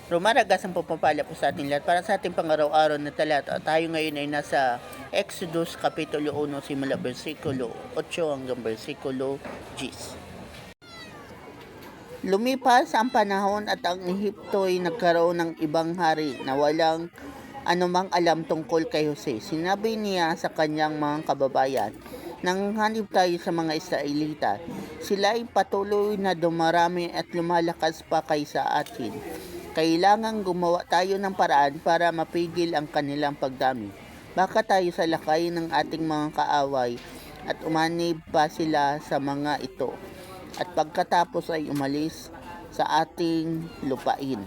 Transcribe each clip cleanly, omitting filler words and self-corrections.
Rumaragas ang pagpapala po sa ating lahat para sa ating pang-araw-araw na talata. Tayo ngayon ay nasa Exodus Kapitulo 1 simula versikulo 8 hanggang versikulo 10. Lumipas ang panahon at ang Ehipto ay nagkaroon ng ibang hari na walang anumang alam tungkol kay Jose. Sinabi niya sa kanyang mga kababayan, "Nanghanib tayo sa mga Israelita. Sila ay patuloy na dumarami at lumalakas pa kaysa atin. Kailangang gumawa tayo ng paraan para mapigil ang kanilang pagdami. Baka tayo salakay ng ating mga kaaway at umanib pa sila sa mga ito at pagkatapos ay umalis sa ating lupain."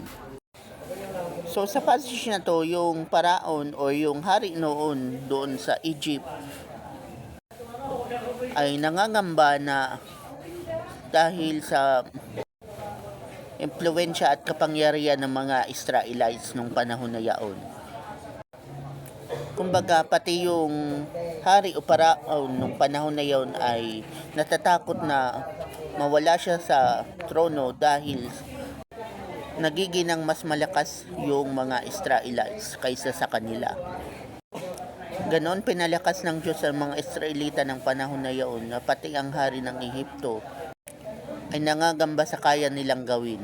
So sa passage na to, yung paraon o yung hari noon doon sa Egypt ay nangangamba na dahil sa impluwensya at kapangyarihan ng mga Israelites nung panahon na yaon. Kumbaga, pati yung hari o paraon nung panahon na yaon ay natatakot na mawala siya sa trono dahil nagiginang mas malakas yung mga Israelites kaysa sa kanila. Ganon pinalakas ng Diyos ang mga Israelita ng panahon na yaon na pati ang hari ng Ehipto ay nangangamba sa kaya nilang gawin.